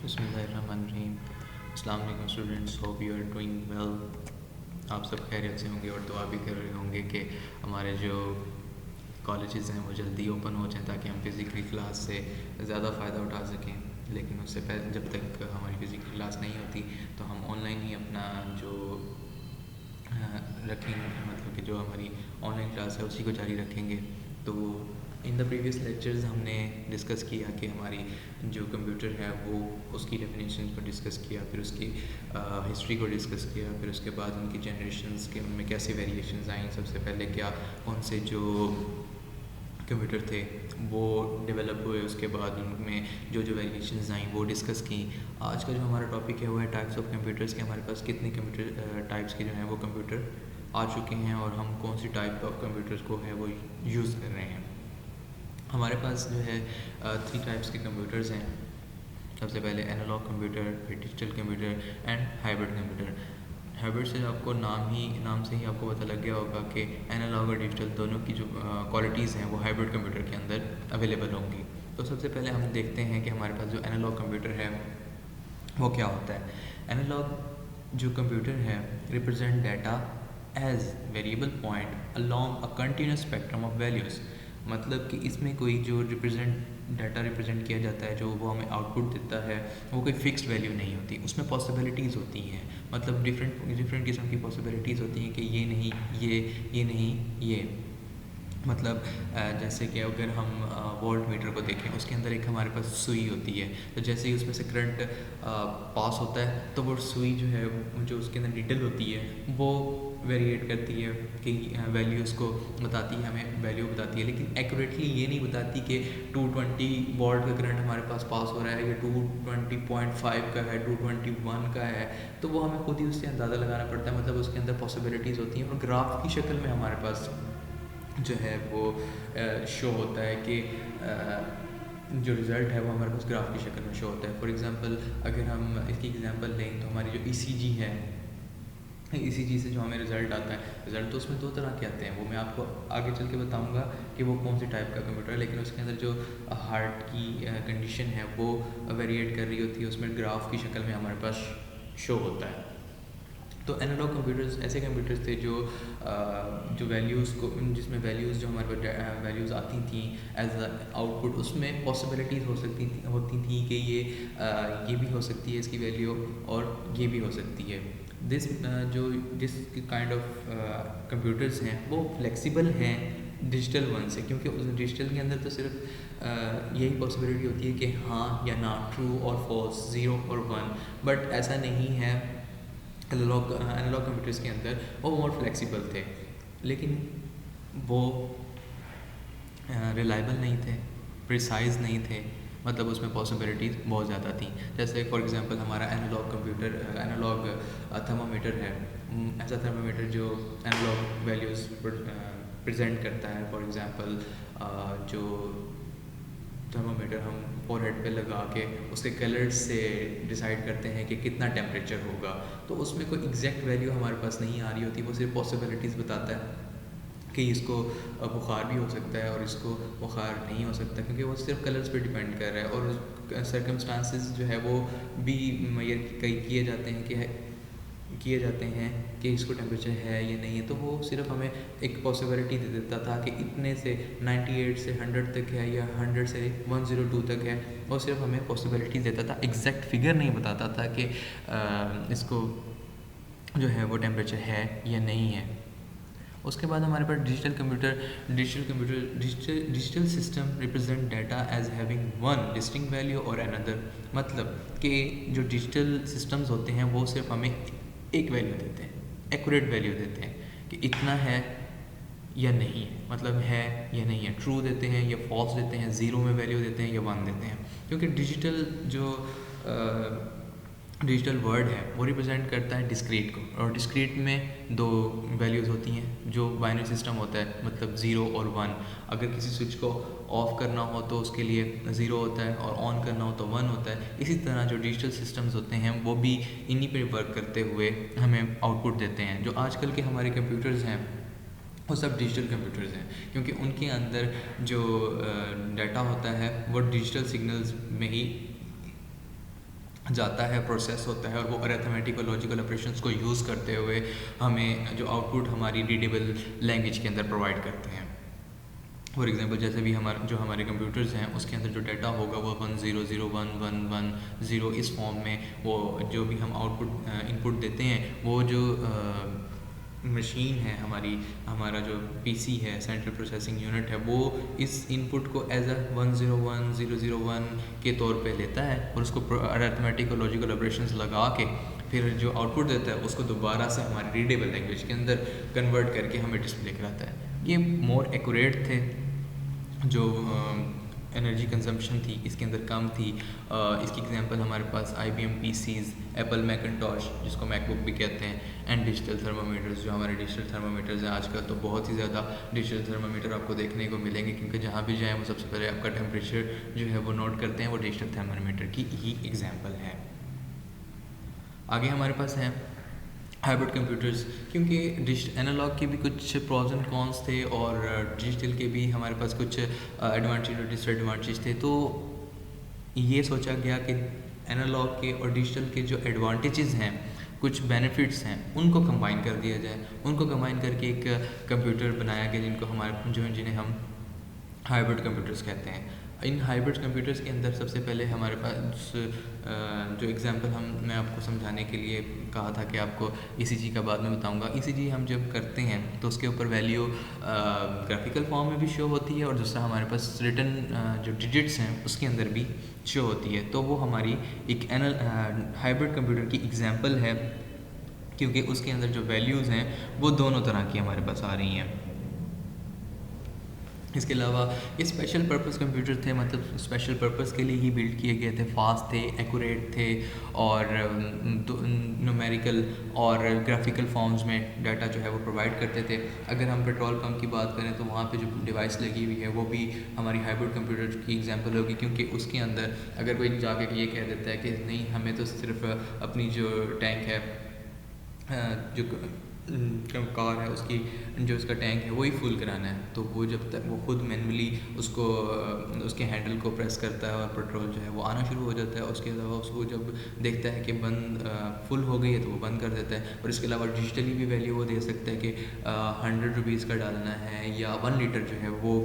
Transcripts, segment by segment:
बिस्मिल्लाहिर्रहमानिर्रहीम। अस्सलाम वालेकुम students, hope you are doing well. आप सब खैरियत से होंगे और दुआ भी कर रहे होंगे कि हमारे जो कॉलेजेस हैं वो जल्दी ओपन हो जाएं ताकि हम फिज़िकली क्लास से ज़्यादा फ़ायदा उठा सकें। लेकिन उससे पहले जब तक हमारी फ़िज़िकल क्लास नहीं होती तो हम ऑनलाइन ही अपना जो रखेंगे, मतलब कि जो हमारी ऑनलाइन क्लास है उसी को जारी रखेंगे। तो इन द प्रीवियस लेक्चर्स हमने डिस्कस किया कि हमारी जो कंप्यूटर है वो उसकी डेफिनेशन को डिस्कस किया, फिर उसकी हिस्ट्री को डिस्कस किया, फिर उसके बाद उनकी जनरेशन्स के उनमें कैसे वेरिएशंस आई, सबसे पहले क्या कौन से जो कंप्यूटर थे वो डेवलप हुए, उसके बाद उनमें जो जो वेरिएशंस आई वो डिस्कस की। आज का जो हमारा टॉपिक है वो है टाइप्स ऑफ कंप्यूटर्स के हमारे पास कितने कंप्यूटर टाइप्स के जो हैं वो कंप्यूटर आ चुके हैं और हम कौन सी टाइप ऑफ कंप्यूटर्स को है वो यूज़ कर रहे हैं। हमारे पास जो है 3 टाइप्स के कंप्यूटर्स हैं। सबसे पहले एनालॉग कंप्यूटर, फिर digital computer and hybrid computer. Hybrid से आपको नाम से ही आपको पता लग गया होगा कि एनालॉग और डिजिटल दोनों की जो क्वालिटीज़ हैं वो हाइब्रिड कंप्यूटर के अंदर अवेलेबल होंगी। तो सबसे पहले हम देखते हैं कि हमारे पास जो एनालॉग कंप्यूटर है वो क्या होता है। एनालॉग जो कंप्यूटर है represent data as variable point along a continuous spectrum of values. मतलब कि इसमें कोई जो डाटा रिप्रेजेंट किया जाता है, जो वो हमें आउटपुट देता है, वो कोई फिक्स्ड वैल्यू नहीं होती, उसमें पॉसिबिलिटीज़ होती हैं। मतलब डिफरेंट किस्म की पॉसिबिलिटीज़ होती हैं कि ये नहीं ये नहीं ये। मतलब जैसे कि अगर हम वोल्ट मीटर को देखें, उसके अंदर एक हमारे पास सुई होती है, तो जैसे ही उसमें से करंट पास होता है तो वो सुई जो है जो उसके अंदर नीडल होती है वो वेरिएट करती है कि वैल्यूज़ को बताती है, हमें वैल्यू बताती है, लेकिन एक्यूरेटली ये नहीं बताती कि 220 वोल्ट का करंट हमारे पास पास हो रहा है या 220.5 का है, 221 का है। तो वो हमें खुद ही उससे अंदाज़ा लगाना पड़ता है। मतलब उसके अंदर पॉसिबिलिटीज़ होती हैं और ग्राफ की शक्ल में हमारे पास जो है वो शो होता है कि जो रिज़ल्ट है वो हमारे पास ग्राफ की शक्ल में शो होता है। फॉर एग्ज़ाम्पल अगर हम इसकी एग्ज़ाम्पल लें तो हमारी जो ईसीजी है, ईसीजी से जो हमें रिज़ल्ट आता है, रिज़ल्ट तो उसमें 2 तरह के आते हैं, वो मैं आपको आगे चल के बताऊंगा कि वो कौन सी टाइप का कंप्यूटर है। लेकिन उसके अंदर जो हार्ट की कंडीशन है वो वेरिएट कर रही होती है, उसमें ग्राफ की शक्ल में हमारे पास शो होता है। तो एनालॉग कंप्यूटर्स ऐसे कंप्यूटर्स थे जो वैल्यूज़ को, जिसमें वैल्यूज़ जो हमारे पास वैल्यूज़ आती थी एज आउटपुट, उसमें पॉसिबिलिटीज़ होती थी कि ये भी हो सकती है इसकी वैल्यू और ये भी हो सकती है। जिस काइंड ऑफ कंप्यूटर्स हैं वो फ्लेक्सिबल हैं डिजिटल वन से, क्योंकि उस डिजिटल के अंदर तो सिर्फ यही पॉसिबिलिटी होती है कि हाँ या ना, ट्रू और फॉल्स, 0 और 1। बट ऐसा नहीं है। एनालॉग कंप्यूटर्स के अंदर वो मोर फ्लेक्सिबल थे, लेकिन वो रिलायबल नहीं थे, प्रिसाइज नहीं थे। मतलब उसमें पॉसिबिलिटीज़ बहुत ज़्यादा थी। जैसे फॉर एग्जांपल हमारा एनालॉग थर्मामीटर है। ऐसा थर्मामीटर जो एनालॉग वैल्यूज़ प्रेजेंट करता है। फॉर एग्जांपल जो थर्मामीटर हम फोरहेड पे लगा के उसके कलर से डिसाइड करते हैं कि कितना टेम्परेचर होगा, तो उसमें कोई एग्जैक्ट वैल्यू हमारे पास नहीं आ रही होती, वो सिर्फ पॉसिबिलिटीज़ बताता है कि इसको बुखार भी हो सकता है और इसको बुखार नहीं हो सकता, क्योंकि वो सिर्फ कलर्स पे डिपेंड कर रहा है। और सर्कमस्टांसेस जो है वो भी मुहैया किए जाते हैं कि इसको टेम्परेचर है या नहीं है। तो वो सिर्फ हमें एक पॉसिबिलिटी दे देता था कि इतने से 98 से 100 तक है या 100 से 102 तक है। वो सिर्फ हमें पॉसिबिलिटी देता था, एग्जैक्ट फिगर नहीं बताता था कि इसको जो है वो टेम्परेचर है या नहीं है। उसके बाद हमारे पास digital system represent data as having one distinct value और अनदर। मतलब कि जो डिजिटल सिस्टम्स होते हैं वो सिर्फ हमें एक वैल्यू देते हैं, एक्यूरेट वैल्यू देते हैं कि इतना है या नहीं है, मतलब है या नहीं है, ट्रू देते हैं या फॉल्स देते हैं, 0 में वैल्यू देते हैं या 1 देते हैं। क्योंकि डिजिटल वर्ड है वो रिप्रेजेंट करता है डिस्क्रीट को, और डिस्क्रीट में 2 वैल्यूज़ होती हैं। जो बाइनरी सिस्टम होता है मतलब 0 और 1, अगर किसी स्विच को ऑफ करना हो तो उसके लिए 0 होता है और ऑन करना हो तो 1 होता है। इसी तरह जो डिजिटल सिस्टम्स होते हैं वो भी इन्हीं पर वर्क करते हुए हमें आउटपुट देते हैं। जो आजकल के हमारे कंप्यूटर्स हैं वो सब डिजिटल कंप्यूटर्स हैं, क्योंकि उनके अंदर जो डाटा होता है वो डिजिटल सिग्नल्स में ही जाता है, प्रोसेस होता है और वो अरिथमेटिक और लॉजिकल ऑपरेशंस को यूज़ करते हुए हमें जो आउटपुट हमारी रीडेबल लैंग्वेज के अंदर प्रोवाइड करते हैं। फॉर एग्जांपल जैसे भी हमारे कंप्यूटर्स हैं उसके अंदर जो डाटा होगा वो 1001110 इस फॉर्म में वो जो भी हम आउटपुट इनपुट देते हैं वो जो मशीन है हमारा जो पीसी है, सेंट्रल प्रोसेसिंग यूनिट है, वो इस इनपुट को एज अ 101001 के तौर पे लेता है और उसको अरिथमेटिक और लॉजिकल ऑपरेशंस लगा के फिर जो आउटपुट देता है उसको दोबारा से हमारी रीडेबल लैंग्वेज के अंदर कन्वर्ट करके हमें डिस्प्ले कराता है। ये मोर एक्यूरेट थे, जो एनर्जी कंजम्पशन थी इसके अंदर कम थी। इसकी एग्जांपल हमारे पास IBM PCs, एप्पल मैकिंटॉश जिसको मैकबुक भी कहते हैं, एंड डिजिटल थर्मामीटर्स। जो हमारे डिजिटल थर्मामीटर्स हैं आजकल तो बहुत ही ज़्यादा डिजिटल थर्मामीटर आपको देखने को मिलेंगे, क्योंकि जहाँ भी जाएँ वो सबसे पहले आपका टेम्परेचर जो है वो नोट करते हैं, वो डिजिटल थर्मामीटर की ही एग्जाम्पल है। आगे हमारे पास हैं हाइब्रिड कंप्यूटर्स, क्योंकि एनालॉग के भी कुछ प्रॉज एंड कॉन्स थे और डिजिटल के भी हमारे पास कुछ एडवांटेज और डिसएडवांटेज थे। तो ये सोचा गया कि एनालॉग के और डिजिटल के जो एडवांटेजेस हैं, कुछ बेनिफिट्स हैं, उनको कंबाइन कर दिया जाए। उनको कंबाइन करके एक कंप्यूटर बनाया गया जिन्हें हम हाइब्रिड कंप्यूटर्स कहते हैं। इन हाइब्रिड कंप्यूटर्स के अंदर सबसे पहले हमारे पास जो एग्जांपल मैं आपको समझाने के लिए कहा था कि आपको ECG का बाद में बताऊंगा। ECG हम जब करते हैं तो उसके ऊपर वैल्यू ग्राफिकल फॉर्म में भी शो होती है और दूसरा हमारे पास रिटन जो डिजिट्स हैं उसके अंदर भी शो होती है। तो वो हमारी एक हाइब्रिड कंप्यूटर की एग्जांपल है, क्योंकि उसके अंदर जो वैल्यूज़ हैं वो दोनों तरह की हमारे पास आ रही हैं। इसके अलावा ये स्पेशल पर्पस कंप्यूटर थे, मतलब स्पेशल पर्पस के लिए ही बिल्ड किए गए थे, फास्ट थे, एक्यूरेट थे और न्यूमेरिकल और ग्राफिकल फॉर्म्स में डाटा जो है वो प्रोवाइड करते थे। अगर हम पेट्रोल पंप की बात करें तो वहाँ पे जो डिवाइस लगी हुई है वो भी हमारी हाइब्रिड कंप्यूटर की एग्जांपल होगी, क्योंकि उसके अंदर अगर कोई जाके ये कह देता है कि नहीं हमें तो सिर्फ अपनी जो टैंक है जो कार है उसका टैंक है वही फुल कराना है, तो वो जब तक वो खुद मैनुअली उसके हैंडल को प्रेस करता है और पेट्रोल जो है वो आना शुरू हो जाता है। उसके अलावा उसको जब देखता है कि फुल हो गई है तो वो बंद कर देता है। और इसके अलावा डिजिटली भी वैल्यू वो दे सकता है कि 100 रुपीज़ का डालना है या 1 लीटर जो है वो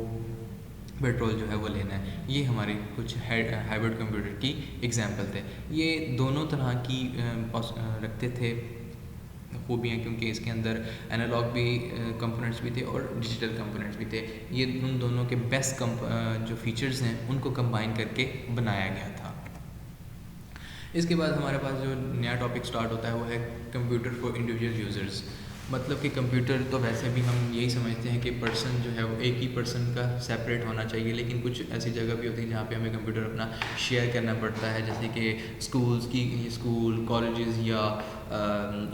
पेट्रोल जो है वो लेना है। ये हमारे कुछ हाइब्रिड कंप्यूटर की एग्जांपल थे। ये दोनों तरह की रखते थे खूबियाँ, क्योंकि इसके अंदर एनालॉग भी कंपोनेंट्स भी थे और डिजिटल कंपोनेंट्स भी थे। ये उन दोनों के बेस्ट जो फीचर्स हैं उनको कंबाइन करके बनाया गया था। इसके बाद हमारे पास जो नया टॉपिक स्टार्ट होता है वो है कंप्यूटर फॉर इंडिविजुअल यूज़र्स। मतलब कि कंप्यूटर तो वैसे भी हम यही समझते हैं कि पर्सन जो है वो एक ही पर्सन का सेपरेट होना चाहिए, लेकिन कुछ ऐसी जगह भी होती है जहाँ पे हमें कंप्यूटर अपना शेयर करना पड़ता है, जैसे कि स्कूल कॉलेजेस या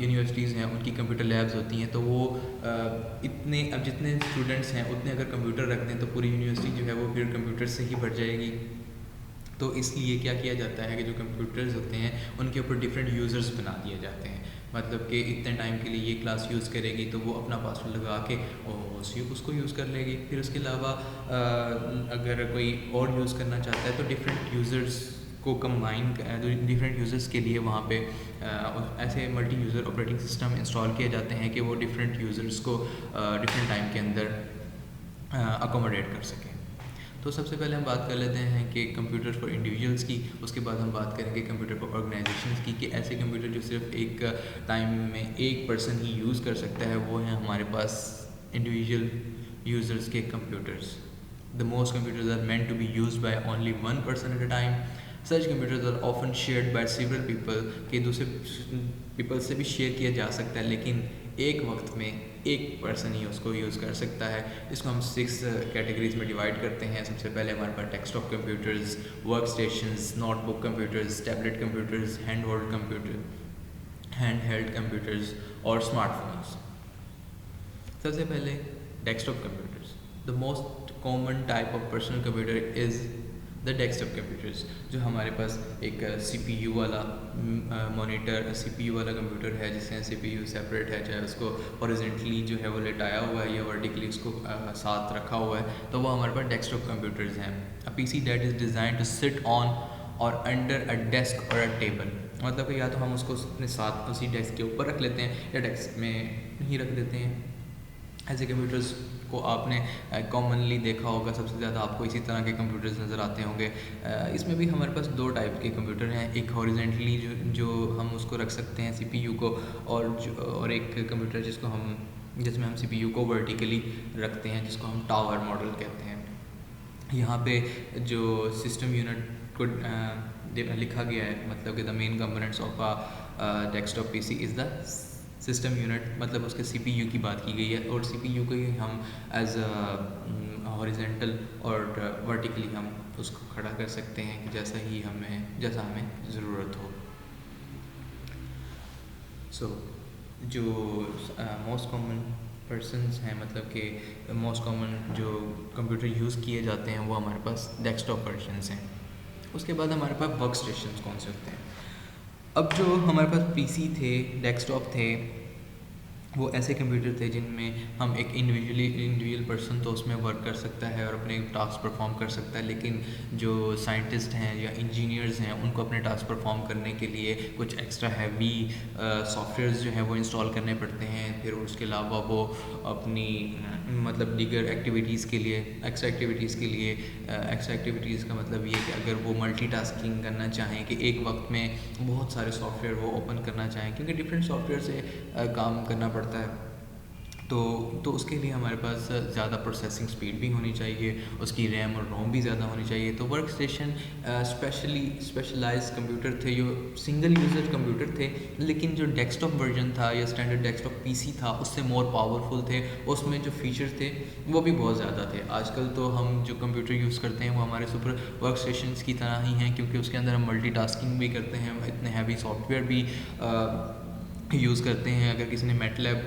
यूनिवर्सिटीज़ हैं उनकी कंप्यूटर लैब्स होती हैं। तो वो अब जितने स्टूडेंट्स हैं उतने अगर कंप्यूटर रखते हैं तो पूरी यूनिवर्सिटी जो है वो फिर कंप्यूटर से ही भर जाएगी। तो इसलिए क्या किया जाता है कि जो कंप्यूटर्स होते हैं उनके ऊपर डिफरेंट यूज़र्स बना दिए जाते हैं। मतलब कि इतने टाइम के लिए ये क्लास यूज़ करेगी तो वो अपना पासवर्ड लगा के उसको यूज़ कर लेगी। फिर उसके अलावा अगर कोई और यूज़ करना चाहता है तो डिफरेंट यूज़र्स को कंबाइन डिफरेंट यूज़र्स के लिए वहाँ पे ऐसे multi user operating system install किए जाते हैं कि वो डिफरेंट यूज़र्स को डिफरेंट टाइम के अंदर अकोमोडेट कर सकें। तो सबसे पहले हम बात कर लेते हैं कि कंप्यूटर फॉर इंडिविजुअल्स की, उसके बाद हम बात करेंगे कंप्यूटर फॉर ऑर्गेनाइजेशंस की, कि ऐसे कंप्यूटर जो सिर्फ एक टाइम में एक पर्सन ही यूज़ कर सकता है वो हैं हमारे पास इंडिविजुअल यूज़र्स के computers. The most computers are meant to be used by only one person at a time. Such computers are often shared by several people, कि दूसरे पीपल से भी शेयर किया जा सकता है लेकिन एक वक्त में एक पर्सन ही उसको यूज़ कर सकता है। इसको हम 6 कैटेगरीज में डिवाइड करते हैं। सबसे पहले हमारे पास desktop computers, workstations, notebook computers, tablet computers, handheld computers और स्मार्टफोन्स। सबसे पहले desktop computers. The most common type of personal computer is the desktop computers, जो हमारे पास एक CPU वाला मॉनिटर CPU वाला कंप्यूटर है, जिसमें CPU सेपरेट है, चाहे उसको हॉरिजॉन्टली जो है वो लेटाया हुआ है या वर्टिकली उसको साथ रखा हुआ है, तो वो हमारे पास डेस्कटॉप कंप्यूटर्स हैं। A PC that is design to sit on और अंडर अ डेस्क और अ टेबल। मतलब कि या तो हम उसको अपने साथ उसी डेस्क के ऊपर रख लेते हैं या डेस्क में ही रख देते हैं। ऐसे कंप्यूटर्स को आपने कॉमनली देखा होगा, सबसे ज़्यादा आपको इसी तरह के कंप्यूटर्स नज़र आते होंगे। इसमें भी हमारे पास दो टाइप के कंप्यूटर हैं, एक हॉरिजेंटली जो हम उसको रख सकते हैं सीपीयू को, और एक कंप्यूटर जिसमें हम सीपीयू को वर्टिकली रखते हैं, जिसको हम टावर मॉडल कहते हैं। यहाँ पे जो सिस्टम यूनिट को लिखा गया है, मतलब कि the main components of a desktop PC is the system unit, मतलब उसके सीपीयू की बात की गई है, और सीपीयू को ही हम एज हॉरिजेंटल और वर्टिकली हम उसको खड़ा कर सकते हैं कि जैसा हमें ज़रूरत हो। सो जो मोस्ट कॉमन पर्सनस हैं, मतलब कि मोस्ट कॉमन जो कंप्यूटर यूज़ किए जाते हैं वो हमारे पास डेस्कटॉप वर्जन्स हैं। उसके बाद हमारे पास वर्क स्टेशंस कौन से होते हैं। अब जो हमारे पास पीसी थे, डेस्कटॉप थे, वो ऐसे कंप्यूटर थे जिनमें हम एक इंडिविजुअल पर्सन तो उसमें वर्क कर सकता है और अपने टास्क परफॉर्म कर सकता है, लेकिन जो साइंटिस्ट हैं या इंजीनियर्स हैं उनको अपने टास्क परफॉर्म करने के लिए कुछ एक्स्ट्रा हैवी सॉफ्टवेयर्स जो हैं वो इंस्टॉल करने पड़ते हैं। फिर उसके अलावा वो अपनी मतलब दीगर एक्टिविटीज़ के लिए एक्स्ट्रा एक्टिविटीज़ का मतलब ये कि अगर वो मल्टीटास्किंग करना चाहें कि एक वक्त में बहुत सारे सॉफ्टवेयर वो ओपन करना चाहें, क्योंकि डिफरेंट सॉफ्टवेयर से काम करना पड़ता है, तो उसके लिए हमारे पास ज़्यादा प्रोसेसिंग स्पीड भी होनी चाहिए, उसकी रैम और रोम भी ज़्यादा होनी चाहिए। तो वर्क स्टेशन स्पेशलाइज्ड कंप्यूटर थे, जो सिंगल यूज़र कंप्यूटर थे, लेकिन जो डेस्कटॉप वर्जन था या स्टैंडर्ड डेस्कटॉप पीसी था उससे मोर पावरफुल थे, उसमें जो फीचर्स थे वो भी बहुत ज़्यादा थे। आजकल तो हम जो कंप्यूटर यूज़ करते हैं वो हमारे सुपर वर्क स्टेशंस की तरह ही हैं, क्योंकि उसके अंदर हम मल्टीटास्किंग भी करते हैं, इतने हैवी सॉफ्टवेयर भी यूज़ करते हैं। अगर किसी ने मैटलैब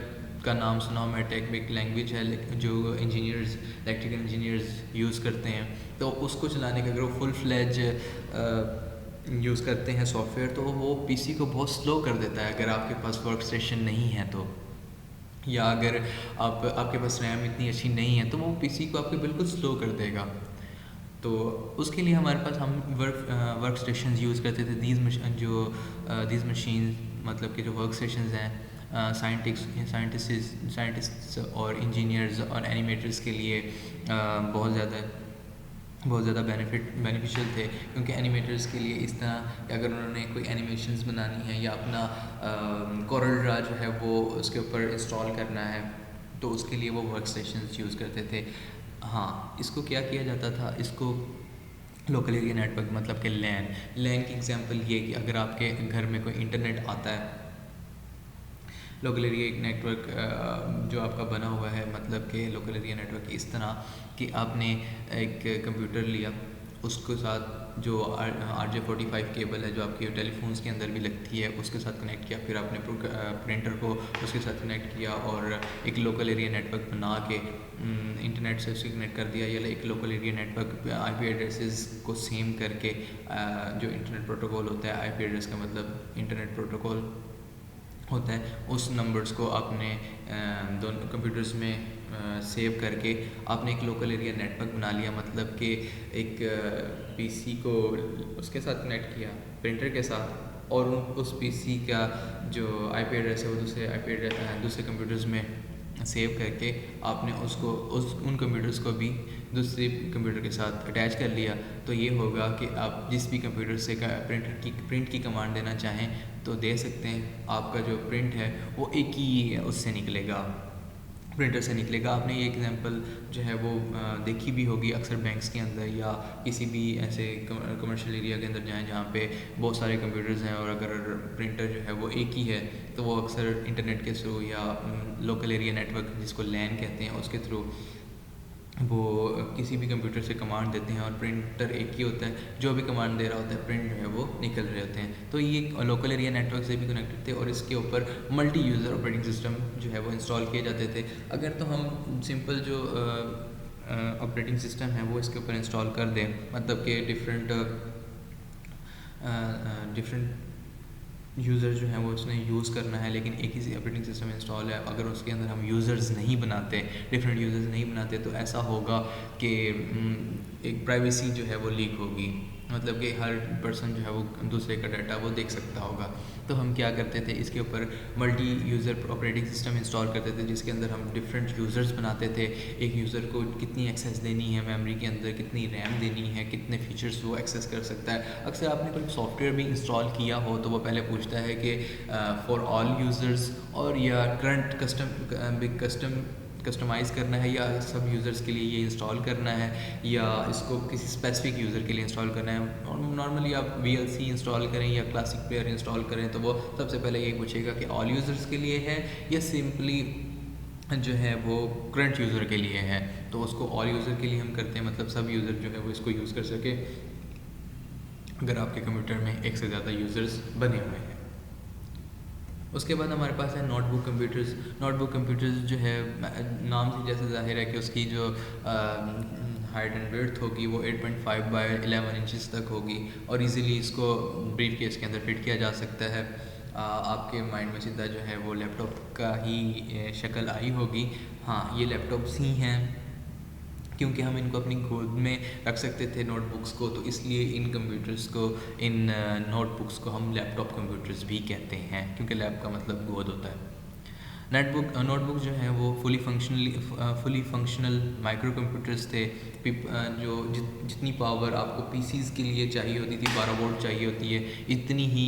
का नाम सुना हो, मैटलैब एक लैंग्वेज है जो इलेक्ट्रिकल इंजीनियर्स यूज़ करते हैं, तो उसको चलाने का अगर वो फुल फ्लैज यूज़ करते हैं सॉफ्टवेयर, तो वो पीसी को बहुत स्लो कर देता है अगर आपके पास वर्क स्टेशन नहीं है तो, या अगर आपके पास रैम इतनी अच्छी नहीं है तो वो पीसी को आपके बिल्कुल स्लो कर देगा। तो उसके लिए हमारे पास हम वर्क स्टेशन यूज़ करते थे। दीज मशीन मतलब कि जो वर्क स्टेशन हैं, साइंटिस्ट्स और इंजीनियर्स और एनिमेटर्स के लिए बहुत ज़्यादा बेनिफिशियल थे, क्योंकि एनिमेटर्स के लिए इस तरह कि अगर उन्होंने कोई एनिमेशंस बनानी है या अपना कोरल ड्रा जो है वो उसके ऊपर इंस्टॉल करना है, तो उसके लिए वो वर्क स्टेशंस यूज़ करते थे। हाँ, इसको क्या किया जाता था, इसको लोकल एरिया नेटवर्क मतलब कि लैन की एग्जांपल ये कि अगर आपके घर में कोई इंटरनेट आता है, लोकल एरिया एक नेटवर्क जो आपका बना हुआ है, मतलब कि लोकल एरिया नेटवर्क इस तरह कि आपने एक कंप्यूटर लिया, उसके साथ जो RJ45 केबल है जो आपके टेलीफोन्स के अंदर भी लगती है उसके साथ कनेक्ट किया, फिर आपने प्रिंटर को उसके साथ कनेक्ट किया और एक लोकल एरिया नेटवर्क बना के इंटरनेट से उससे कनेक्ट कर दिया, या एक local area network IP addresses को सेम करके जो इंटरनेट प्रोटोकॉल होता है, IP एड्रेस का मतलब इंटरनेट प्रोटोकॉल होता है, उस नंबर्स को आपने दोनों कंप्यूटर्स में सेव करके आपने एक लोकल एरिया नेटवर्क बना लिया। मतलब कि एक पीसी को उसके साथ कनेक्ट किया प्रिंटर के साथ, और उस पीसी का जो IP एड्रेस है वो दूसरे कंप्यूटर्स में सेव करके आपने उसको उन कंप्यूटर्स को भी दूसरे कंप्यूटर के साथ अटैच कर लिया। तो ये होगा कि आप जिस भी कंप्यूटर से प्रिंट की कमांड देना चाहें तो दे सकते हैं, आपका जो प्रिंट है वो एक ही उससे निकलेगा, प्रिंटर से निकलेगा। आपने ये एग्जांपल जो है वो देखी भी होगी अक्सर बैंक्स के अंदर या किसी भी ऐसे कमर्शियल एरिया के अंदर जाएं जहाँ पे बहुत सारे कंप्यूटर्स हैं, और अगर प्रिंटर जो है वो एक ही है तो वो अक्सर इंटरनेट के थ्रू या लोकल एरिया नेटवर्क जिसको लैन कहते हैं उसके थ्रू वो किसी भी कंप्यूटर से कमांड देते हैं, और प्रिंटर एक ही होता है, जो भी कमांड दे रहा होता है प्रिंट जो है वो निकल रहे होते हैं। तो ये लोकल एरिया नेटवर्क से भी कनेक्टेड थे, और इसके ऊपर मल्टी यूज़र ऑपरेटिंग सिस्टम जो है वो इंस्टॉल किए जाते थे। अगर तो हम सिंपल जो ऑपरेटिंग सिस्टम है वो इसके ऊपर इंस्टॉल कर दें, मतलब कि डिफरेंट यूज़र जो हैं वो उसने यूज़ करना है, लेकिन एक ही ऑपरेटिंग सिस्टम इंस्टॉल है, अगर उसके अंदर हम यूज़र्स नहीं बनाते, डिफरेंट यूज़र्स नहीं बनाते, तो ऐसा होगा कि एक प्राइवेसी जो है वो लीक होगी। मतलब कि हर पर्सन जो है वो दूसरे का डाटा वो देख सकता होगा। तो हम क्या करते थे, इसके ऊपर multi user operating system install करते थे, जिसके अंदर हम डिफरेंट यूज़र्स बनाते थे। एक यूज़र को कितनी एक्सेस देनी है मेमोरी के अंदर, कितनी रैम देनी है, कितने फीचर्स वो एक्सेस कर सकता है। अक्सर आपने कोई सॉफ्टवेयर भी इंस्टॉल किया हो तो वो पहले पूछता है कि फॉर ऑल यूज़र्स और या करंट कस्टमाइज़ करना है, या सब यूज़र्स के लिए ये इंस्टॉल करना है, या इसको किसी स्पेसिफिक यूज़र के लिए इंस्टॉल करना है। और नॉर्मली आप VLC इंस्टॉल करें या क्लासिक प्लेयर इंस्टॉल करें तो वो सबसे पहले यही पूछेगा कि ऑल यूज़र्स के लिए है या सिंपली जो है वो करंट यूज़र के लिए है। तो उसको ऑल यूज़र के लिए हम करते हैं, मतलब सब यूज़र जो है वो इसको यूज़ कर सके अगर आपके कंप्यूटर में एक से ज़्यादा यूज़र्स बने हुए हैं। उसके बाद हमारे पास है नोटबुक कंप्यूटर्स। नोटबुक कंप्यूटर्स जो है नाम से जैसे जाहिर है कि उसकी जो हाइट एंड विड्थ होगी वो 8.5 बाय 11 इंचज़ तक होगी और इजीली इसको ब्रीफ केस के अंदर फिट किया जा सकता है। आपके माइंड में सीधा जो है वो लैपटॉप का ही शक्ल आई होगी। हाँ, ये लैपटॉप्स ही हैं क्योंकि हम इनको अपनी गोद में रख सकते थे नोटबुक्स को, तो इसलिए इन कंप्यूटर्स को, इन नोटबुक्स को हम लैपटॉप कंप्यूटर्स भी कहते हैं, क्योंकि लैप का मतलब गोद होता है। नोटबुक जो है वो फुली फंक्शनल माइक्रो कंप्यूटर्स थे। जो जितनी पावर आपको पीसीज़ के लिए चाहिए होती थी, 12 वोल्ट चाहिए होती है, इतनी ही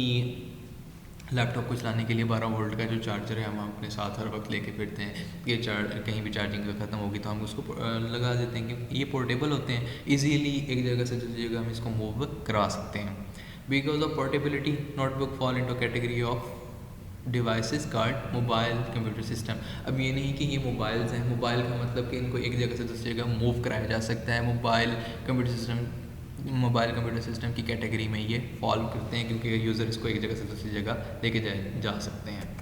लैपटॉप को चलाने के लिए 12 वोल्ट का जो चार्जर है हम अपने साथ हर वक्त लेके फिरते हैं। ये कहीं भी चार्जिंग का ख़त्म होगी तो हम उसको लगा देते हैं, कि ये पोर्टेबल होते हैं, इजीली एक जगह से दूसरी जगह हम इसको मूव करा सकते हैं। Because of portability notebook fall into category of devices card mobile computer system. अब ये नहीं कि ये मोबाइल्स हैं, मोबाइल का मतलब कि इनको एक जगह से दूसरी जगह मूव कराया जा सकता है। मोबाइल कंप्यूटर सिस्टम की कैटेगरी में ये फॉल करते हैं, क्योंकि यूज़र इसको एक जगह से दूसरी जगह लेके जा सकते हैं।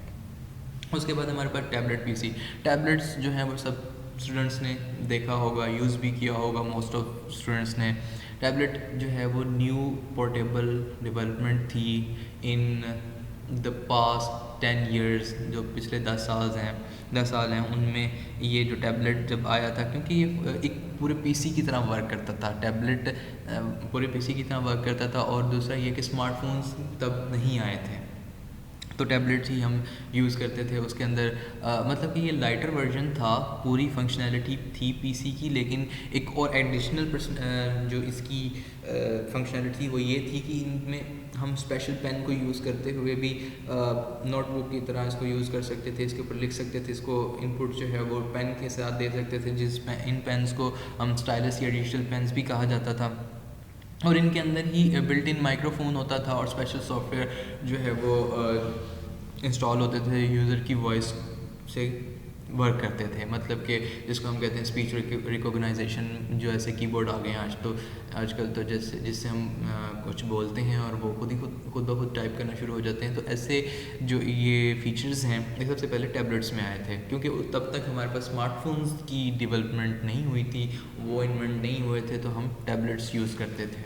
उसके बाद हमारे पास टैबलेट पीसी। टैबलेट्स जो हैं वो सब स्टूडेंट्स ने देखा होगा, यूज़ भी किया होगा मोस्ट ऑफ स्टूडेंट्स ने। टैबलेट जो है वो न्यू पोर्टेबल डेवलपमेंट थी इन द पास्ट 10 ईयर्स। जो पिछले 10 साल हैं उनमें ये जो टैबलेट जब आया था, क्योंकि ये एक पूरे पीसी की तरह वर्क करता था, टैबलेट पूरे पीसी की तरह वर्क करता था। और दूसरा ये कि स्मार्टफोन्स तब नहीं आए थे, तो टैबलेट्स ही हम यूज़ करते थे। उसके अंदर मतलब कि ये लाइटर वर्जन था, पूरी फंक्शनैलिटी थी पीसी की, लेकिन एक और एडिशनल जो इसकी फंक्शनैलिटी वो ये थी कि इनमें हम स्पेशल पेन को यूज़ करते हुए भी नोटबुक की तरह इसको यूज़ कर सकते थे, इसके ऊपर लिख सकते थे, इसको इनपुट जो है वो पेन के साथ दे सकते थे, इन पेन्स को हम स्टाइलस या डिजिटल पेन्स भी कहा जाता था। और इनके अंदर ही बिल्ट इन माइक्रोफोन होता था और स्पेशल सॉफ्टवेयर जो है वो इंस्टॉल होते थे, यूज़र की वॉइस से वर्क करते थे। मतलब कि जिसको हम कहते हैं स्पीच रिकॉग्नाइजेशन, जो ऐसे कीबोर्ड आ गए हैं आजकल तो जिससे हम कुछ बोलते हैं और वो खुद ब खुद टाइप करना शुरू हो जाते हैं। तो ऐसे जो ये फीचर्स हैं ये सबसे पहले टैबलेट्स में आए थे, क्योंकि तब तक हमारे पास स्मार्टफोन्स की डेवलपमेंट नहीं हुई थी, वो इन्वेंट नहीं हुए थे, तो हम टैबलेट्स यूज़ करते थे।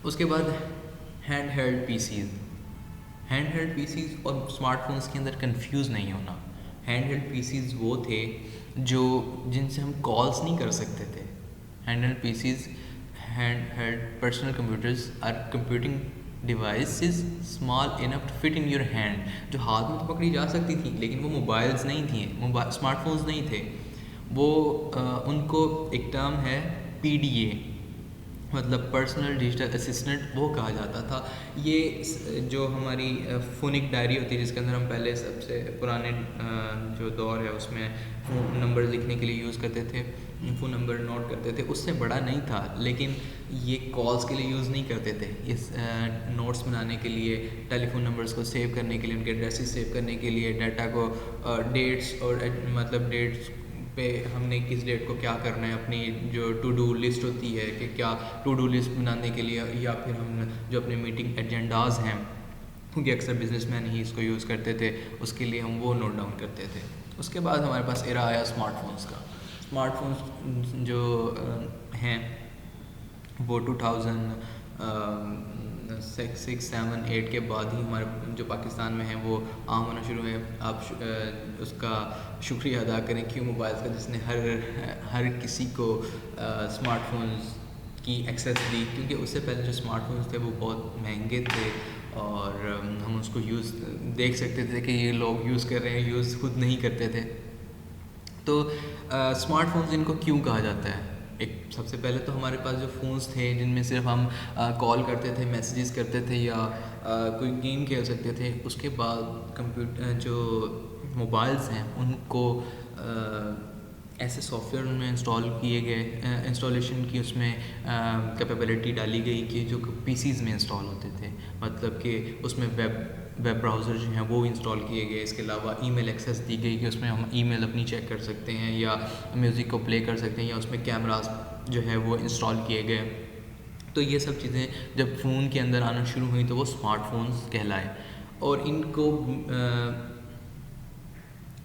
उसके बाद हैंड हेल्ड पीसीज़ और स्मार्टफोन्स के अंदर कंफ्यूज नहीं होना। हैंड हेल्ड पीसीज़ वो थे जिनसे हम कॉल्स नहीं कर सकते थे। Hand held personal computers are computing devices small enough to fit in your hand, जो हाथ में तो पकड़ी जा सकती थी, लेकिन वो मोबाइल्स नहीं थी, स्मार्टफोन्स नहीं थे वो। उनको एक टर्म है PDA, मतलब पर्सनल डिजिटल असिस्टेंट, वो कहा जाता था। ये जो हमारी फ़ोनिक डायरी होती है, जिसके अंदर हम पहले सबसे पुराने जो दौर है उसमें फ़ोन नंबर लिखने के लिए यूज़ करते थे, फ़ोन नंबर नोट करते थे, उससे बड़ा नहीं था, लेकिन ये कॉल्स के लिए यूज़ नहीं करते थे। इस नोट्स बनाने के लिए, टेलीफोन नंबर्स को सेव करने के लिए, उनके एड्रेसेस सेव करने के लिए, डाटा को डेट्स और मतलब डेट्स पे हमने किस डेट को क्या करना है, अपनी जो टू डू लिस्ट होती है कि क्या टू डू लिस्ट बनाने के लिए, या फिर हम जो अपने मीटिंग एजेंडाज़ हैं, क्योंकि अक्सर बिजनेसमैन ही इसको यूज़ करते थे, उसके लिए हम वो नोट डाउन करते थे। उसके बाद हमारे पास एरा आया स्मार्टफोन्स का। स्मार्टफोन्स जो हैं वो 2006, 7, 8 के बाद ही हमारे जो पाकिस्तान में हैं वो आम होना शुरू हुए। आप उसका शुक्रिया अदा करें क्यों मोबाइल्स का, जिसने हर किसी को स्मार्टफोन्स की एक्सेस दी, क्योंकि उससे पहले जो स्मार्टफोन्स थे वो बहुत महंगे थे और हम उसको देख सकते थे कि ये लोग यूज़ कर रहे हैं, यूज़ खुद नहीं करते थे। तो स्मार्टफोन्स इनको क्यों कहा जाता है? एक सबसे पहले तो हमारे पास जो फ़ोन्स थे जिनमें सिर्फ हम कॉल करते थे, मैसेजेस करते थे या कोई गेम खेल सकते थे। उसके बाद जो मोबाइल्स हैं उनको ऐसे सॉफ्टवेयर उनमें इंस्टॉल किए गए, इंस्टॉलेशन की उसमें कैपेबिलिटी डाली गई कि जो पीसीज़ में इंस्टॉल होते थे, मतलब कि उसमें वेब ब्राउज़र जो हैं वो इंस्टॉल किए गए। इसके अलावा ईमेल एक्सेस दी गई कि उसमें हम ईमेल अपनी चेक कर सकते हैं या म्यूज़िक को प्ले कर सकते हैं, या उसमें कैमरास जो है वो इंस्टॉल किए गए। तो ये सब चीज़ें जब फ़ोन के अंदर आना शुरू हुई तो वो स्मार्टफोन्स कहलाए, और इनको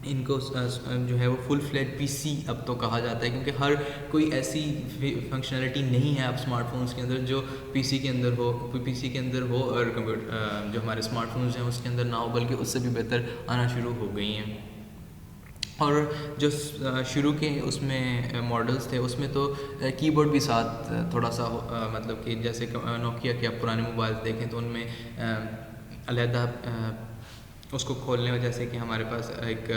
जो है वो फुल फ्लेज पीसी अब तो कहा जाता है, क्योंकि हर कोई ऐसी फंक्शनैलिटी नहीं है अब स्मार्टफोन्स के अंदर जो पीसी के अंदर हो और कंप्यूटर जो हमारे स्मार्टफोन्स हैं उसके अंदर ना हो, बल्कि उससे भी बेहतर आना शुरू हो गई हैं। और जो शुरू के उसमें मॉडल्स थे उसमें तो कीबोर्ड भी साथ थोड़ा सा मतलब कि जैसे नोकिया के आप पुराने मोबाइल देखें तो उनमें अलहदा उसको खोलने में, जैसे कि हमारे पास एक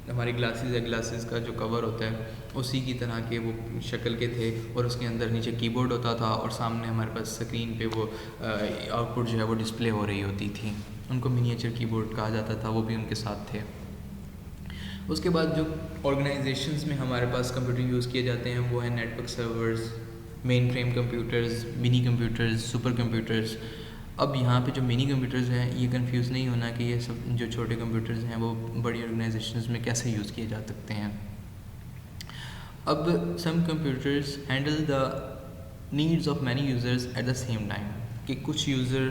हमारी ग्लासेस का जो कवर होता है उसी की तरह के वो शक्ल के थे, और उसके अंदर नीचे कीबोर्ड होता था और सामने हमारे पास स्क्रीन पे वो आउटपुट जो है वो डिस्प्ले हो रही होती थी। उनको मिनिएचर कीबोर्ड कहा जाता था, वो भी उनके साथ थे। उसके बाद जो ऑर्गेनाइजेशंस में हमारे पास कंप्यूटर यूज़ किए जाते हैं वो है network servers, main frame computers, mini computers, super computers. अब यहाँ पे जो मिनी कंप्यूटर्स हैं ये कंफ्यूज नहीं होना कि ये सब जो छोटे कंप्यूटर्स हैं वो बड़ी ऑर्गेनाइजेशंस में कैसे यूज़ किए जा सकते हैं। अब some computers handle the needs of many users at the same time, कि कुछ यूज़र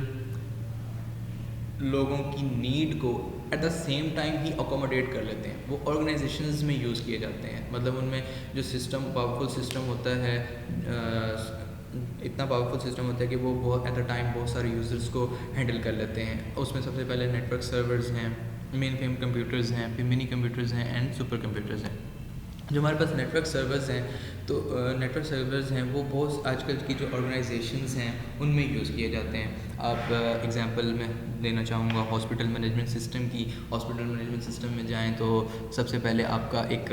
लोगों की नीड को एट द सेम टाइम ही अकोमोडेट कर लेते हैं। वो ऑर्गेनाइजेशंस में यूज़ किए जाते हैं, मतलब उनमें जो पावरफुल सिस्टम होता है, इतना पावरफुल सिस्टम होता है कि वो बहुत एट अ टाइम बहुत सारे यूज़र्स को हैंडल कर लेते हैं। उसमें सबसे पहले नेटवर्क सर्वर्स हैं, मेन फ्रेम कंप्यूटर्स हैं, फिर मिनी कंप्यूटर्स हैं एंड सुपर कंप्यूटर्स हैं। जो हमारे पास नेटवर्क सर्वर्स हैं तो नेटवर्क सर्वर्स हैं वो बहुत आजकल की जो ऑर्गेनाइजेशंस हैं उनमें यूज़ किए जाते हैं। आप एग्जांपल मैं देना चाहूँगा हॉस्पिटल मैनेजमेंट सिस्टम की। हॉस्पिटल मैनेजमेंट सिस्टम में जाएं तो सबसे पहले आपका एक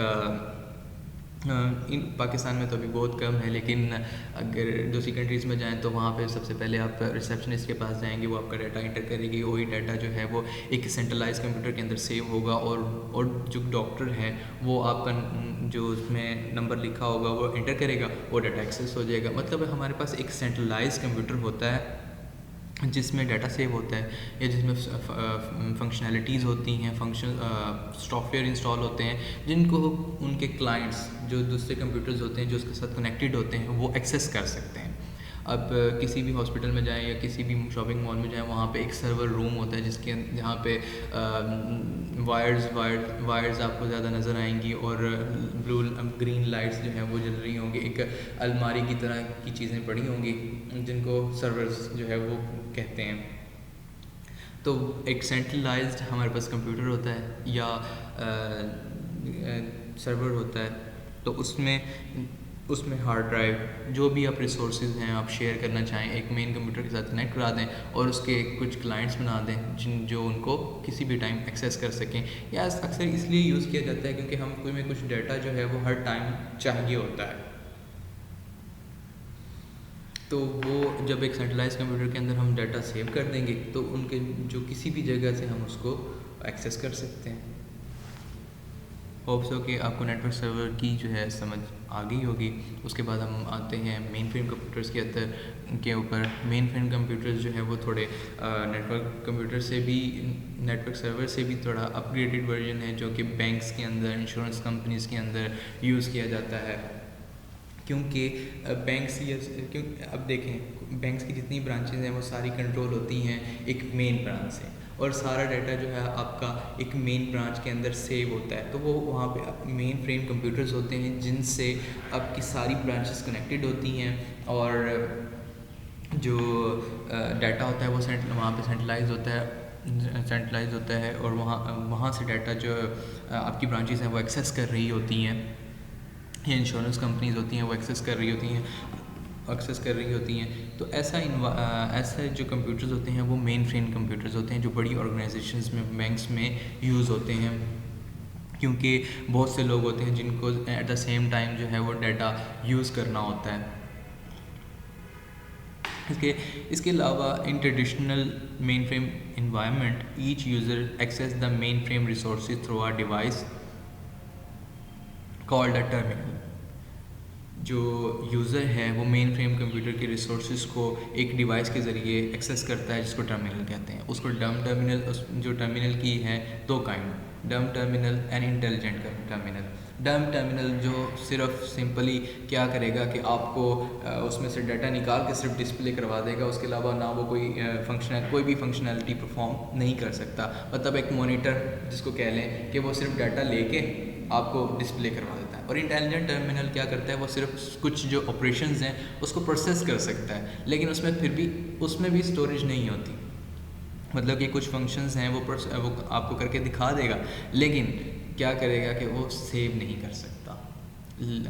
इन पाकिस्तान में तो अभी बहुत कम है, लेकिन अगर दूसरी कंट्रीज़ में जाएं तो वहाँ पे सबसे पहले आप रिसेप्शनिस्ट के पास जाएंगे, वो आपका डाटा इंटर करेगी। वही डाटा जो है वो एक सेंट्रलाइज कंप्यूटर के अंदर सेव होगा, और जो डॉक्टर है वो आपका जो उसमें नंबर लिखा होगा वो इंटर करेगा, वो डाटा एक्सेस हो जाएगा। मतलब हमारे पास एक सेंट्रलाइज कंप्यूटर होता है जिसमें डाटा सेव होता है, या जिसमें फंक्शनैलिटीज़ होती हैं, सॉफ्टवेयर इंस्टॉल होते हैं जिनको उनके क्लाइंट्स जो दूसरे कंप्यूटर्स होते हैं जो उसके साथ कनेक्टेड होते हैं वो एक्सेस कर सकते हैं। अब किसी भी हॉस्पिटल में जाएं या किसी भी शॉपिंग मॉल में जाएं, वहाँ पे एक सर्वर रूम होता है जिसके जहाँ पे वायर्स आपको ज़्यादा नज़र आएंगी और ब्लू ग्रीन लाइट्स जो हैं वो जल रही होंगी। एक अलमारी की तरह की चीज़ें पड़ी होंगी जिनको सर्वर्स जो है वो कहते हैं। तो एक सेंट्रलाइज्ड हमारे पास कंप्यूटर होता है या सर्वर होता है, तो उसमें हार्ड ड्राइव जो भी आप रिसोर्सेज हैं आप शेयर करना चाहें एक मेन कंप्यूटर के साथ कनेक्ट करा दें और उसके कुछ क्लाइंट्स बना दें जो उनको किसी भी टाइम एक्सेस कर सकें। या अक्सर इसलिए यूज़ किया जाता है क्योंकि हमको में कुछ डाटा जो है वो हर टाइम चाहिए होता है। तो वो जब एक सेंट्रलाइज कंप्यूटर के अंदर हम डाटा सेव कर देंगे तो उनके जो किसी भी जगह से हम उसको एक्सेस कर सकते हैं। होप्स हो कि आपको नेटवर्क सर्वर की जो है समझ आ गई होगी। उसके बाद हम आते हैं मेन फ्रेम कंप्यूटर्स के ऊपर। मेन फ्रेम कंप्यूटर्स जो है वो थोड़े नेटवर्क कंप्यूटर से भी, नेटवर्क सर्वर से भी थोड़ा अपग्रेडेड वर्जन है जो कि बैंक्स के अंदर, इंश्योरेंस कंपनीज़ के अंदर यूज़ किया जाता है। क्योंकि अब देखें बैंक्स की जितनी ब्रांचेज हैं वो सारी कंट्रोल होती हैं एक मेन ब्रांच से, और सारा डाटा जो है आपका एक मेन ब्रांच के अंदर सेव होता है। तो वो वहाँ पे मेन फ्रेम कंप्यूटर्स होते हैं जिनसे आपकी सारी ब्रांचेस कनेक्टेड होती हैं, और जो डाटा होता है वो वहाँ पे सेंट्रलाइज होता है और वहाँ से डाटा जो आपकी ब्रांचेस हैं वो एक्सेस कर रही होती हैं। या इंश्योरेंस कंपनीज होती हैं वो एक्सेस कर रही होती हैं। तो ऐसे जो कंप्यूटर्स होते हैं वो मेन फ्रेम कंप्यूटर्स होते हैं जो बड़ी ऑर्गेनाइजेशंस में, बैंक्स में यूज़ होते हैं, क्योंकि बहुत से लोग होते हैं जिनको एट द सेम टाइम जो है वो डाटा यूज़ करना होता है। इसके अलावा in traditional mainframe environment each user access the mainframe resources through a device called a terminal. जो यूज़र है वो मेन फ्रेम कंप्यूटर के रिसोर्सेज को एक डिवाइस के ज़रिए एक्सेस करता है जिसको टर्मिनल कहते हैं। उसको डम टर्मिनल, जो टर्मिनल की है दो काइंड, डम टर्मिनल एंड इंटेलिजेंट टर्मिनल। डम टर्मिनल जो सिर्फ सिंपली क्या करेगा कि आपको उसमें से डाटा निकाल के सिर्फ डिस्प्ले करवा देगा, उसके अलावा ना वो कोई भी फंक्शनैलिटी परफॉर्म नहीं कर सकता। मतलब एक मॉनिटर जिसको कह लें कि वो सिर्फ डाटा लेके आपको डिस्प्ले करवा देता है। और इंटेलिजेंट टर्मिनल क्या करता है, वो सिर्फ कुछ जो ऑपरेशंस हैं उसको प्रोसेस कर सकता है, लेकिन उसमें भी स्टोरेज नहीं होती। मतलब कि कुछ फंक्शंस हैं वो आपको करके दिखा देगा, लेकिन क्या करेगा कि वो सेव नहीं कर सकता।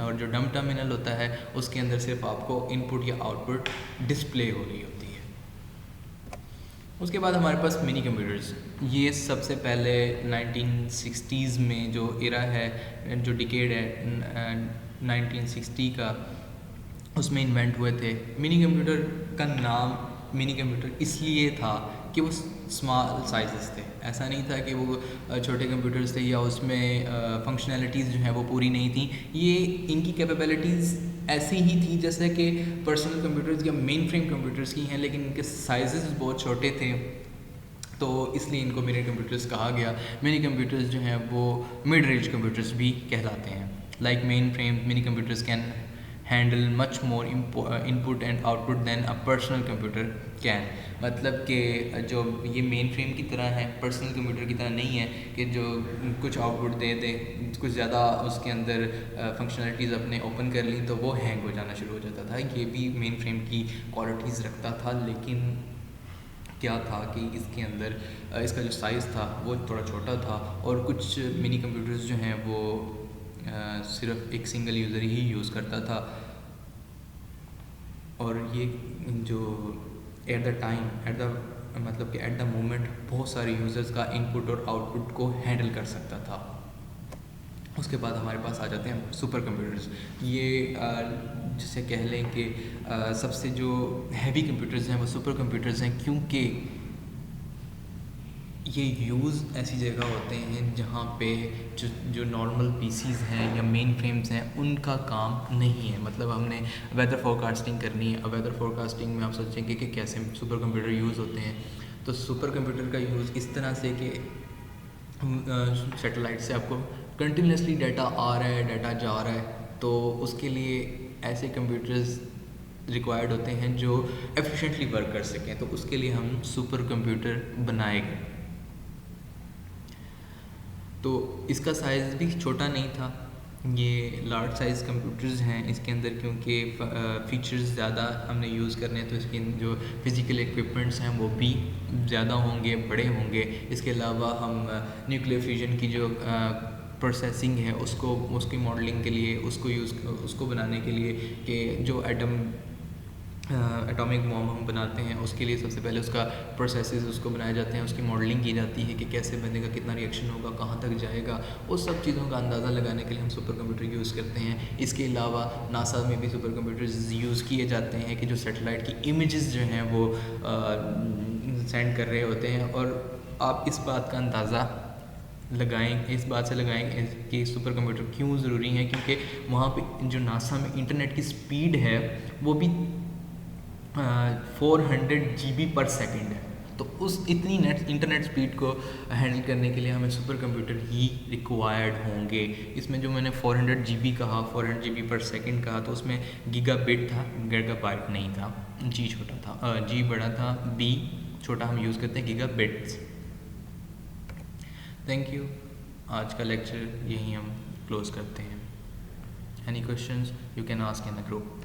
और जो डम टर्मिनल होता है उसके अंदर सिर्फ आपको इनपुट या आउटपुट डिस्प्ले हो रही होती है। उसके बाद हमारे पास मिनी कंप्यूटर्स। ये सबसे पहले 1960s में जो एरा है, जो डिकेड है 1960 का, उसमें इन्वेंट हुए थे। मिनी कंप्यूटर का नाम मिनी कंप्यूटर इसलिए था कि वो स्मॉल साइजेस थे। ऐसा नहीं था कि वो छोटे कंप्यूटर्स थे या उसमें फंक्शनैलिटीज़ जो हैं वो पूरी नहीं थी। ये इनकी कैपेबिलिटीज़ ऐसी ही थी जैसे कि पर्सनल कंप्यूटर्स या मेन फ्रेम कंप्यूटर्स की हैं, लेकिन इनके साइजेस बहुत छोटे थे, तो इसलिए इनको मिनी कंप्यूटर्स कहा गया। मिनी कंप्यूटर्स जो हैं वो मिड रेंज कंप्यूटर्स भी कहलाते हैं। Like main frame, mini computers can handle much more input and output then a personal computer can. मतलब कि जो ये मेन फ्रेम की तरह है, पर्सनल कंप्यूटर की तरह नहीं है कि जो कुछ आउटपुट दे दे, कुछ ज़्यादा उसके अंदर फंक्शनलिटीज़ अपने ओपन कर ली तो वो हैंग हो जाना शुरू हो जाता था। ये भी मेन फ्रेम की क्वालिटीज़ रखता था, लेकिन क्या था कि इसके अंदर इसका जो साइज़ था वो थोड़ा छोटा था, और कुछ मिनी कंप्यूटर्स जो हैं वो सिर्फ एक सिंगल यूज़र ही यूज़ करता था। और ये जो एट द मोमेंट बहुत सारे यूज़र्स का इनपुट और आउटपुट को हैंडल कर सकता था। उसके बाद हमारे पास आ जाते हैं सुपर कंप्यूटर्स। ये जिसे कह लें कि सबसे जो हैवी कंप्यूटर्स हैं वो सुपर कंप्यूटर्स हैं, क्योंकि ये यूज़ ऐसी जगह होते हैं जहाँ पे जो नॉर्मल पीसीज़ हैं या मेन फ्रेम्स हैं उनका काम नहीं है। मतलब हमने वेदर फोरकास्टिंग करनी है। अब वेदर फोरकास्टिंग में आप सोचेंगे कि कैसे सुपर कंप्यूटर यूज़ होते हैं। तो सुपर कंप्यूटर का यूज़ इस तरह से कि सैटेलाइट से आपको कंटिन्यूसली डाटा आ रहा है, डाटा जा रहा है, तो उसके लिए ऐसे कंप्यूटर्स रिक्वायर्ड होते हैं जो एफिशिएंटली वर्क कर सकें। तो उसके लिए हम सुपर कंप्यूटर बनाएंगे। तो इसका साइज़ भी छोटा नहीं था, ये लार्ज साइज़ कंप्यूटर्स हैं इसके अंदर, क्योंकि फ़ीचर्स ज़्यादा हमने यूज़ करने हैं तो इसके जो फिज़िकल इक्विपमेंट्स हैं वो भी ज़्यादा होंगे, बड़े होंगे। इसके अलावा हम न्यूक्लियर फ्यूजन की जो प्रोसेसिंग है उसकी मॉडलिंग के लिए उसको बनाने के लिए कि जो एटॉमिक बॉम्ब हम बनाते हैं उसके लिए सबसे पहले उसका प्रोसेसेस उसको बनाए जाते हैं, उसकी मॉडलिंग की जाती है कि कैसे बनेगा, कितना रिएक्शन होगा, कहाँ तक जाएगा। उस सब चीज़ों का अंदाज़ा लगाने के लिए हम सुपर कंप्यूटर यूज़ करते हैं। इसके अलावा नासा में भी सुपर कंप्यूटर्स यूज़ किए जाते हैं कि जो सैटेलाइट की इमेजेस जो हैं वो सेंड कर रहे होते हैं। और आप इस बात का अंदाज़ा इस बात से लगाएं कि सुपर कंप्यूटर क्यों ज़रूरी है, क्योंकि वहाँ पे जो नासा में इंटरनेट की स्पीड है वो भी 400 GB पर सेकेंड है। तो उस इतनी इंटरनेट स्पीड को हैंडल करने के लिए हमें सुपर कंप्यूटर ही रिक्वायर्ड होंगे। इसमें जो मैंने 400 GB कहा, 400 GB पर सेकेंड कहा, तो उसमें गीगाबिट था, गीगाबाइट नहीं था। जी छोटा था, जी बड़ा था, बी छोटा, हम यूज़ करते हैं गीगाबिट्स। Thank you. आज का लेक्चर यहीं हम क्लोज़ करते हैं। Any questions you can ask in the group.